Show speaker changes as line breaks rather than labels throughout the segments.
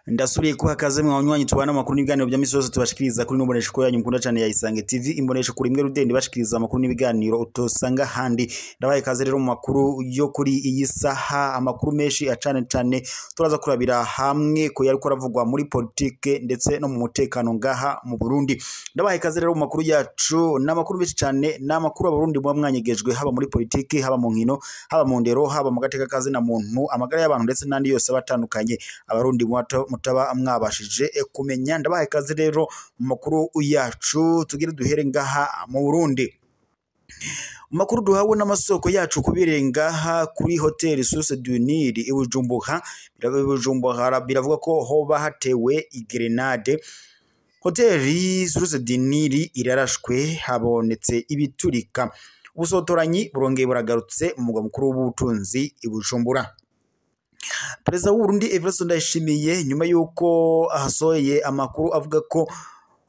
Ndasuriye kuha kaze mwa wanywanyi tubana amakuru n'ibiganiro bya misi yose tubashikiriza kuri nombonesha ko yanyu mukunda cyane ya Isange TV imbonesha kuri imwe rudende bashikiriza amakuru n'ibiganiro utosanga handi. Ndabaye kaze rero mu makuru yo kuri iyi saha, amakuru menshi acane turaza kurabira hamwe ko yari koravugwa muri politike ndetse no mu mutekano ngaha mu Burundi. Ndabaye kaze rero mu makuru yacu n'amakuru menshi cyane n'amakuru abarundi mu mwanyegejwe haba muri politike, haba mu nkino, haba mu ndero, haba mu gateka kaze na muntu, amagara y'abantu ndetse nandi yose batandukanye abarundi mutaba mwabashije kumenya. Ndabaye kaze rero mu makuru yacu tugire duhere ngaha mu Burundi. Makuru duhawe n'amasoko yacu kubirengaha kuri Hotel Source du Nil i Bujumbura biravuga ko hoba hatewe igrenade. Hotel Source du Nil irarashwe, habonetse ibiturika. Ubusotoranyi burongeye buragarutse mu mugwa mukuru w'ubutunzi i Bujumbura. Perezida w'u Burundi Evariste Ndayishimiye nyuma yuko ahasohoye amakuru avuga ko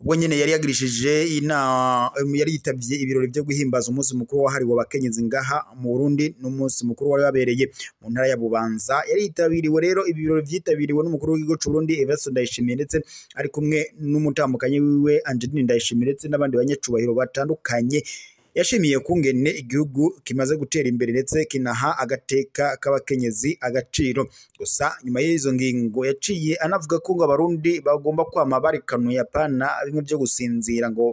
ubwo nyene yari yagirishije yari yitabye ibirori byo guhimbaza umunsi mukuru wahariwe abakenyezi ngaha mu Burundi n'umunsi mukuru wari wabereye mu ntara ya Bubanza. Yari yitabiriwe rero ibirori vyitabiriwe n'umukuru w'igihugu cy'u Burundi Evariste Ndayishimiye ndetse ari kumwe n'umutambukanyi wiwe Angeline Ndayishimiye ndetse n'abandi banyacubahiro batandukanye. Yashimiye kungene igihugu kimaze gutera imbere ndetse kinaha agateka k'abakenyezi agaciro. Gusa nyuma y'izo ngingo yaciye anavuga ko ngo abarundi bagomba kwama barikanuye apana bimwe byo gusinzira ngo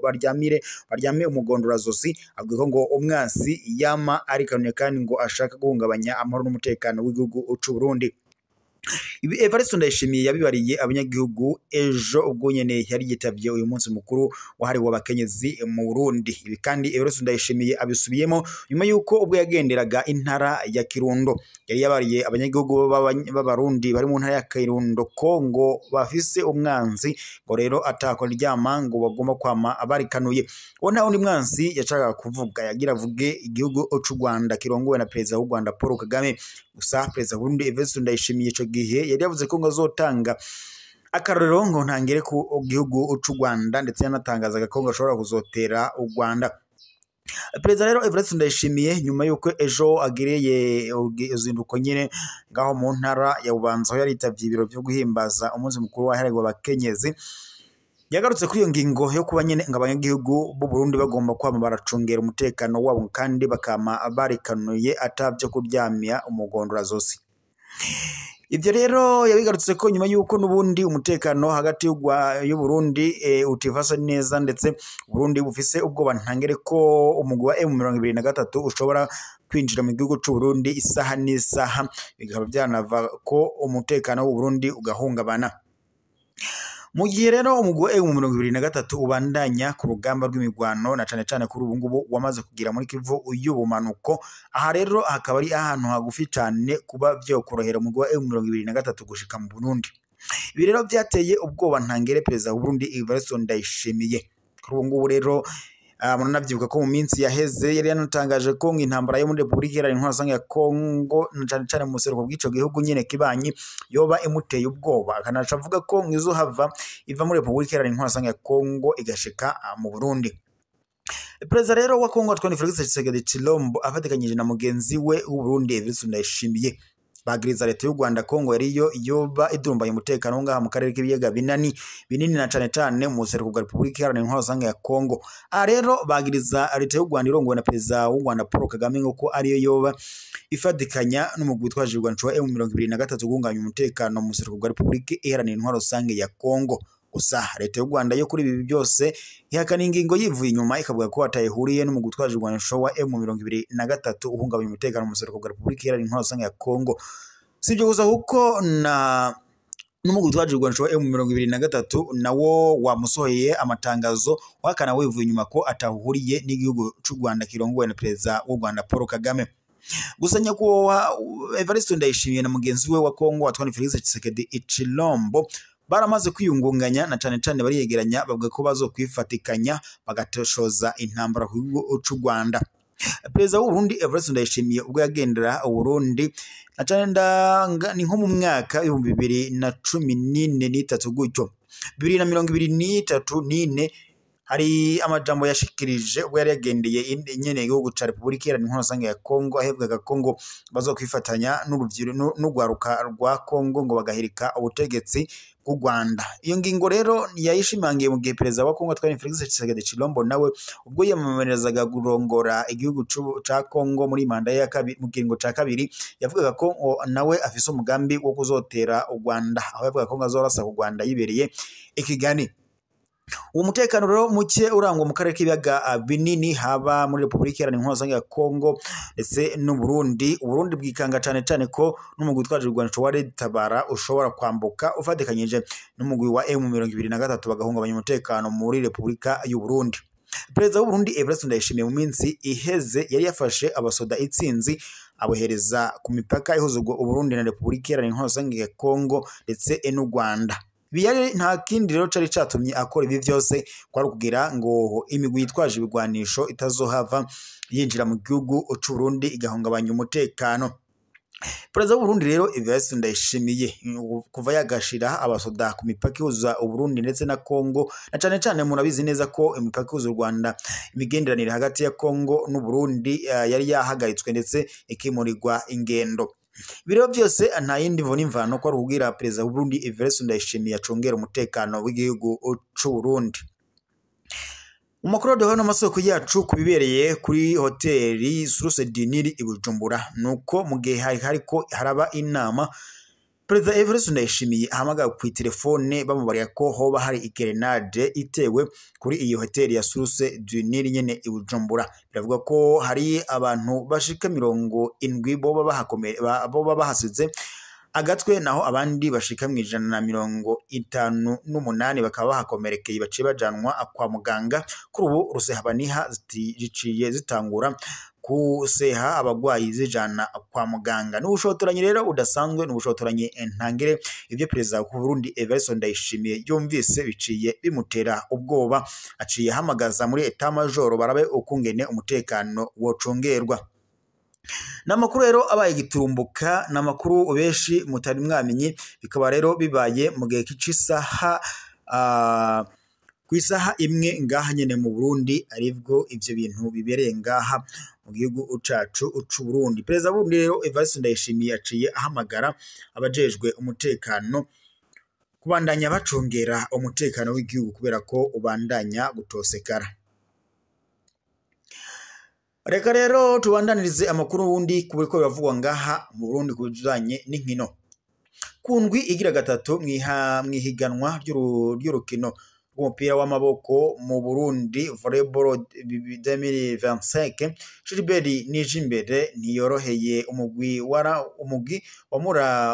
baryame umugondora zosi. Avuga ngo umwasi yama arikanuye kandi ngo ashaka guhungabanya amahoro n'umutekano w'igihugu cy'u Burundi. Ibi Evariste Ndayishimiye yabibariye abanyagihugu ejo ubwo nyene yari yitavye uyu munsi mukuru wahariwe abakenyezi mu Burundi. Ibi kandi Evariste Ndayishimiye abisubiyemo nyuma yuko ubwo yagenderaga intara ya Kirundo. Yari yabariye abanyagihugu b'abarundi bari mu ntara ya Kirundo ko ngo bafise umwanzi ngo rero atakora ryama ngo bagomba kwama abarikanuye. Ona undi mwanzi yashaka kuvuga yagira avuge igihugu cy'u Rwanda kirongowe na perezida w'u Rwanda Paul Kagame. Gusa perezida w'u Burundi Evariste Ndayishimiye ico gihe yari yavuze ko ngo azotanga akarorero ngo ntangere ku gihugu cy'u Rwanda ndetse yanatangazaga ko ngo ashobora kuzotera u Rwanda. Perezida rero Evariste Ndayishimiye nyuma yuko ejo agireye uzinduko nyine ngaho mu ntara ya Bubanza yari yitavye ibiro byo guhimbaza umunsi mukuru wahariwe abakenyezi, yagarutse kuri iyo ngingo yo kuba nyene abanyagihugu b'u Burundi bagomba kwama baracungera umutekano wabo kandi bakama barikanuye atavyo kuryamya umugondora zosi. Ivyo rero yabigarutse ko nyuma yuko nubundi umutekano hagati y'u Burundi utifasa neza ndetse Burundi bufise ubwoba ntangere ko umugwi wa M23 ushobora kwinjira mu gihugu cy'u Burundi isaha n'isaha, bikaba byanava ko umutekano w'u Burundi ugahungabana. Mu gihe rero umugwi wa M23 ubandanya ku rugamba rw'imigwano na cane kuri ubu ngubu wamaze kugira muri Kivu y'ubumanuko. Aha rero hakaba ari ahantu hagufi cyane kuba byo korohera umugwi wa M23 gushika mu Burundi. Ibi rero byateye ubwoba ntangere perezida w'u Burundi Evariste Ndayishimiye. Kuri ubu ngubu rero munanavyibuka ko mu minsi yaheze yari yanatangaje ko intambara yo muri Repubulika Iharanira Intwaro ya Kongo cane mu seruko bw'ico gihugu nyene kibanyi yoba imuteye ubwoba, akanaca avuga ko ngizo hava iva muri Repubulika Iharanira Intwaro ya Kongo igashika mu Burundi. Perezida rero wa Kongo Antoine Felix Tshisekedi Tshilombo afatikanyije na mugenzi we w'u Burundi Evariste Ndayishimiye bagiriza leta y'u Rwanda Kongo yariyo yoba idurumbaye umutekano ngaha mu karere k'ibiyaga binini na cane mu seruko bwa Repubulika Iharanira Intwaro ya Kongo. Rero bagiriza leta y'u Rwanda irongowe na perezida w'u Rwanda Paul Kagame ngo ko ariyo yoba ifatikanya n'umugwi witwaje u Rwanda wa M23 gunganya umutekano mu seruko bwa Repubulika Iharanira Intwaro ya Kongo. Gusa leta y'u Rwanda yo kuri ibi byose ihakana ingingo yivuye inyuma ikavuga ko atayihuriye n'umugwi witwaje u Rwanda wa M23 uhungabanya umutekano mu seruko bwa Repubulika Iharanira Intwaro ya Kongo. Sibyo gusa kuko n'umugwi witwaje u Rwanda wa M23 nawo wamusohoye amatangazo wakana wivuye inyuma ko atahuriye n'igihugu cy'u Rwanda kirongowe na perezida w'u Rwanda Paul Kagame. Gusa nyakubahwa Evariste Ndayishimiye na mugenzi we wa Kongo Antoine Felix Tshisekedi Tshilombo baramaze kwiyungunganya na cane bariyegeranya bavuga ko bazokwifatikanya bagatoshoza intambara ku gihugu cy'u Rwanda. Perezida w'u Burundi Evariste Ndayishimiye ubwo yagendera u Burundi na cane ni nko mu mwaka 2014 gutyo 2023 nine hari amajambo yashikirije ubwo yari yagendeye nyene igihugu ca Republika Iharanira Intwaro ya Kongo ahevugaga Kongo bazokwifatanya n'urwaruka rwa Kongo ngo bagahirika ubutegetsi bw'u Rwanda. Iyo ngingo rero yayishimangiye mu gihe perezida wa Kongo Antoine Felix Tshisekedi Tshilombo nawe ubwo yamamarizaga kurongora igihugu ca Kongo muri manda ya kabiri mu kiringo ca kabiri, yavugaga ko nawe afise umugambi wo kuzotera u Rwanda, aho yavuga ko azorasa ku Rwanda yibereye i Kigali. Uwo mutekano rero muke urangwa mu karere k'ibiyaga binini haba muri Republika Iharanira Intwaro ya Kongo ndetse n'u Burundi. Uburundi bwikanga cane ko n'umugwi witwaje urwanisho wa Red Tabara ushobora kwambuka ufatikanyije n'umugwi wa M23 bagahungabanya umutekano muri Republika y'u Burundi. Perezida w'u Burundi Evariste Ndayishimiye mu minsi iheze yari yafashe abasoda itsinzi abohereza ku mipaka ihuza u Burundi na Republika Iharanira Intwaro ya Kongo ndetse n'u Rwanda. Biyari nta kindi rero cari catumye akora ibi vyose kwari kugira ngo imigwi yitwaje ibigwanisho itazohava yinjira mu gihugu c'u Burundi igahungabanya umutekano. Perezida w'u Burundi rero Evariste Ndayishimiye kuva yagashira abasoda ku mipaka ihuza u Burundi ndetse na Kongo, na cane murabizi neza ko imipaka ihuza u Rwanda imigenderanire hagati ya Kongo n'u Burundi yari yahagaritswe ndetse ikimurirwa ingendo. Ibiro byose nta yindi mvo n'imvano ko arubwira perezida w'u Burundi Evariste Ndayishimiye acungera umutekano w'igihugu c'u Burundi. Umakuru de hano masoko yacu kubibereye kuri hoteli Source du Nil i Bujumbura nuko mu gihe hariko haraba inama, Perezida Evariste Ndayishimiye ahamagara ku telefone bamubariya ko hoba hari igrenade itewe kuri iyo hoteli ya Source du Nil nyene i Bujumbura. Biravuga ko hari abantu bashika 70 boba bahasize agatwe, naho abandi bashika 158 bakaba bahakomerekeye baciye bajanwa kwa muganga. Kuri ubu rusehabaniha ziciye zitangura kuseha abagwayi zijana kwa muganga. N'ubushotoranyi rero udasanzwe, n'ubushotoranyi ntangire ivyo perezida w'u Burundi Evariste Ndayishimiye yumvise biciye bimutera ubwoba, aciye hamagaza muri etat major barabe ukungene umutekano wocungerwa. Namakuru rero abaye giturumbuka, namakuru ubeshi mutari mwamenye, bikaba rero bibaye mu gihe k'isaha kwisaha imwe ngaha nyene mu Burundi, aribwo ivyo bintu bibereye ngaha mu gihugu cacu c'u Burundi. Perezida w'u Burundi rero Evariste Ndayishimiye aciye ahamagara abajejwe umutekano kubandanya bacungera umutekano w'igihugu kubera ko ubandanya gutosekara. Reka rero tubandanirize amakuru wundi kuburiko bavugwa ngaha mu Burundi kujanye n'inkino. Kundwi igira gatatu mwihiganwa ry'urukino rw'umupira w'amaboko mu Burundi volleyball 2025, Gilbert Nijimbere ntiyoroheye umugwi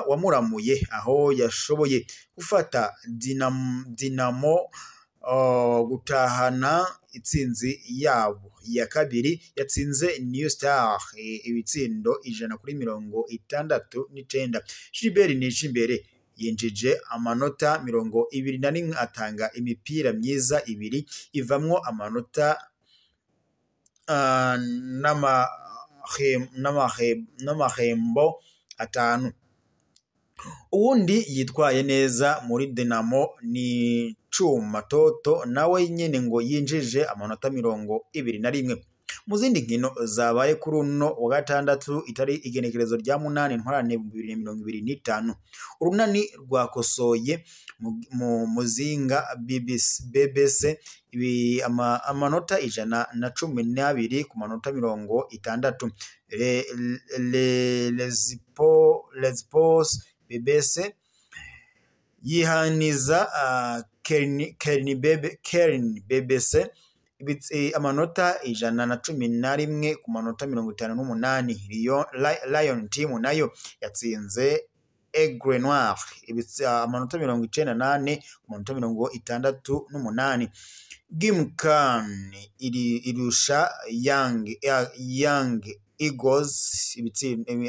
wamuramuye aho yashoboye gufata Dinamo gutahana itsinzi yabo ya kabiri, yatsinze New Star ibitsindo 169. Gilbert Nijimbere yinjije amanota 21 atanga imipira myiza ibiri ivamwo amanota n'amahembo 5. Uwundi yitwaye neza muri Dinamo ni Cuma Toto, nawe nyene ngo yinjije amanota 21. Mu zindi nkino zabaye kuri uno wa gatandatu itari igenekerezo rya 8 ntwarane 2025, urunani rwakosoye mu muzinga BBC amanota 112 ku manota 60. Les Sports BBC yihaniza Kern BBC amanota 111 ku manota 58. Lion team nayo yatsinze Aigle Noir amanota 98 ku manota 68. Gimkan irusha Young Eagles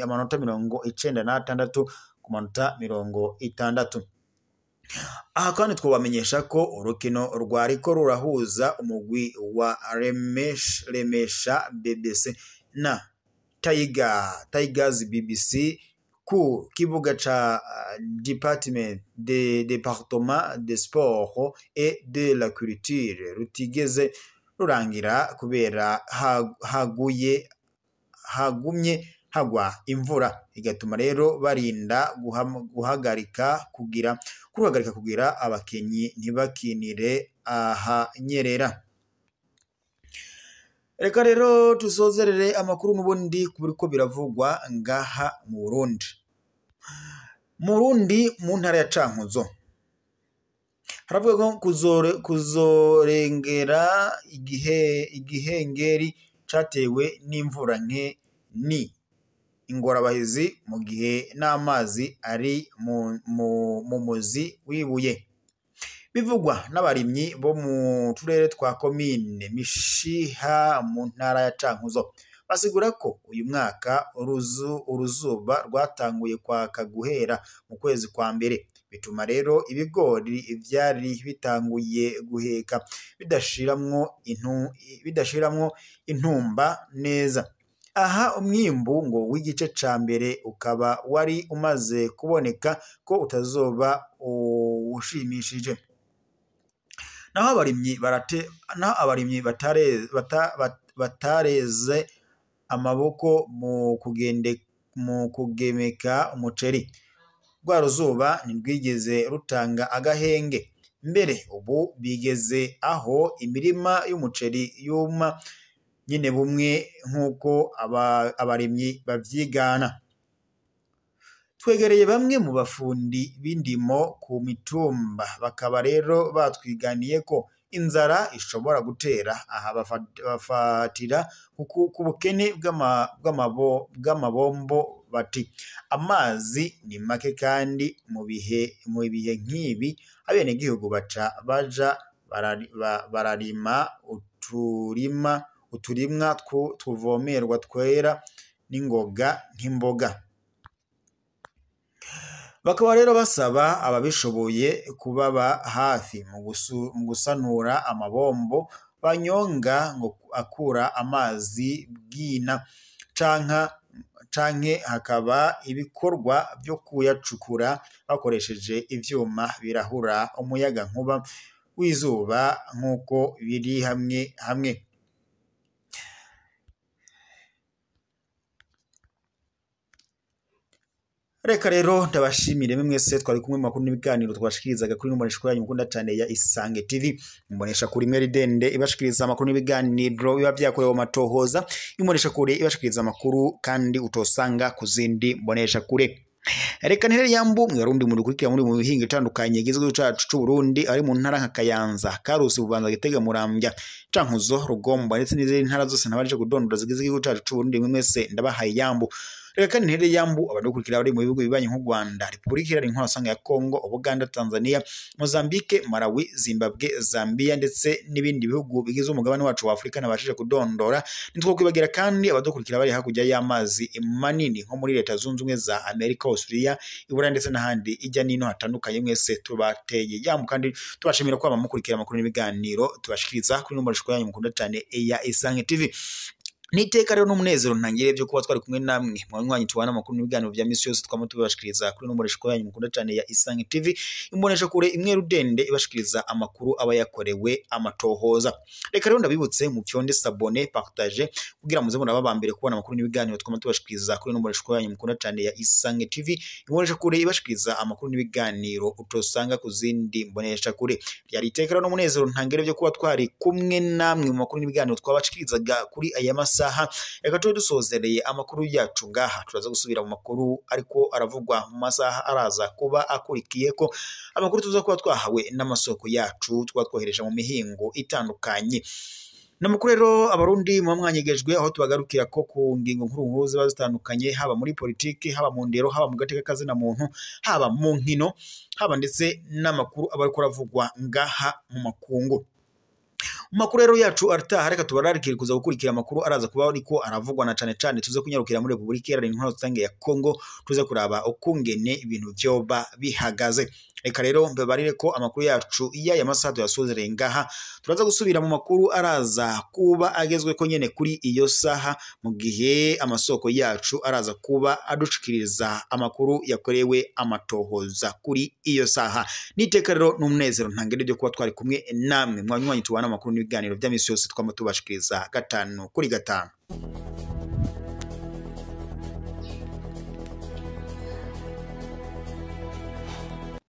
amanota 96 ku manota 60. Aha kandi twabamenyesha ko urukino rwariko rurahuza umugwi wa Remesha BBC na Tigers BBC ku kibuga ca département de sport et de la culture rutigeze rurangira kubera hagumye hagwa imvura, igatuma rero barinda guhagarika kugira abakenyi ntibakinire ahanyerera. Reka rero tuzozerere amakuru n'ubundi kuburiko biravugwa ngaha mu Burundi. Mu Burundi mu ntara ya Cankuzo haravuga ko kuzorengera igihengeri catewe n'imvura nke ni ingorabahizi mu gihe n'amazi ari mu muzi wibuye. Bivugwa n'abarimyi bo mu turere twa komine Mishiha mu ntara ya Cankuzo, basigura ko uyu mwaka uruzuba rwatanguye kwaka guhera mu kwezi kwa mbere, bituma rero ibigori ivyari bitanguye guheka bidashiramwo intumba neza. Aha umwimbu ngo w'igice ca mbere ukaba wari umaze kuboneka ko utazoba ushimishije. Naho abarimyi batareze amaboko mu kugemeka umuceri, rwa ruzuba ntirwigeze rutanga agahenge, mbere ubu bigeze aho imirima y'umuceri yuma nyine bumwe nk'uko abarimyi bavyigana. Twegereye bamwe mu bafundi b'indimo ku mitumba, bakaba rero batwiganiye ko inzara ishobora gutera aha bafatira ku bukene bw'amabombo, bati amazi ni make kandi mu bihe nk'ibi abenegihugu baja bararima uturimwa tuvomerwa twera n'ingoga nk'imboga. Bakaba rero basaba ababishoboye kubaba hafi mu gusanura amabombo banyonga ngo akura amazi bwina, canke hakaba ibikorwa byo kuyacukura bakoresheje ivyuma birahura umuyaga nkuba w'izuba nk'uko biri hamwe. Reka rero ndabashimire mwese twari kumwe makuru n'ibiganiro twashikirizaga kuri n'umbonesha yanyu mukunda cyane ya Isange TV, imbonesha kuri Meridende ibashikiriza amakuru n'ibiganiro biba byakorewe matohoza, imbonesha kuri ibashikiriza amakuru kandi utosanga kuzindi mbonesha kure. Reka ntere yambu mwarundi mu dukurikira muri mu bihinga itandukanye igizwe cyacu cy'u Burundi ari mu ntara nka Kayanza, Karusi, Bubanza, Gitega, Murambya, Cankuzo, Rugombo ndetse n'izindi ntara zose nabaje kudondora zigize igihugu cyacu cy'u Burundi. Mwese ndabahaye yambu. Reka ntere yambu abadukurikira bari mu bihugu bibanye nk'u Rwanda, Repubulika Iharanira Intwaro ya Kongo, Uganda, Tanzania, Mozambique, Malawi, Zimbabwe, Zambia ndetse n'ibindi bihugu bigize umugabane wacu wa Afrika nabashije kudondora. Nitwo kwibagira kandi abadukurikira bari hakujya y'amazi manini nko muri Leta Zunze Ubumwe za Amerika, Australia, Iburayi ndetse n'ahandi ijya nino hatandukanye. Mwese tubateye yambu kandi tubashimira ko abamukurikira amakuru n'ibiganiro tubashikiriza kuri n'umbonesha yanyu mukunda cyane ya Isange TV. Niteka rero n'umunezero ntangire byo kuba twari kumwe namwe mwanywanyi tubana amakuru n'ibiganiro bya misi yose twamo tubashikiriza kuri n'umbonesha yanyu mukunda cyane ya Isange TV, imbonesha kure imwe rudende ibashikiriza amakuru aba yakorewe amatohoza. Reka rero ndabibutse mu fyonde sabone partage kugira muze muraba bambere kubona amakuru n'ibiganiro twamo tubashikiriza kuri n'umbonesha yanyu mukunda cyane ya Isange TV, imbonesha kure ibashikiriza amakuru n'ibiganiro utosanga kuzindi mbonesha kure. Yari iteka rero n'umunezero ntangire byo kuba twari kumwe namwe mu makuru n'ibiganiro twabashikirizaga kuri aya saha. Reka tuwe dusozereye amakuru yacu ngaha, turaza gusubira mu makuru ariko aravugwa mu masaha araza kuba akurikiye ko amakuru tuza kuba twahawe n'amasoko yacu twatwohereje mu mihingo itandukanye. Namakuru rero abarundi mu mwanyegejwe aho tubagarukira ko ku ngingo nkuru ziba zitandukanye, haba muri politiki, haba mu ndero, haba mu gateka kazi na muntu, haba mu nkino, haba ndetse n'amakuru aba ariko aravugwa ngaha mu makungu. Makuru rero yacu arataha, reka tubararikire kuza gukurikira amakuru araza kuba ariko aravugwa na cyane tuze kunyarukira muri Repubulika Iharanira Intwaro ya Kongo, tuze kuraba ukungene ibintu byoba bihagaze. reka rero mbebarire ko amakuru yacu y'aya masaha yasozereye ngaha turaza gusubira mu makuru araza kuba agezwe ko nyene kuri iyo saha mu gihe amasoko yacu araza kuba adushikiriza amakuru yakorewe amatohoza kuri iyo saha. Niteka rero n'umunezero ntangere byo kuba twari kumwe namwe mwanywanyi tubana amakuru n'ibiganiro by'amisi yose twama tubashikiriza 5 kuri 5.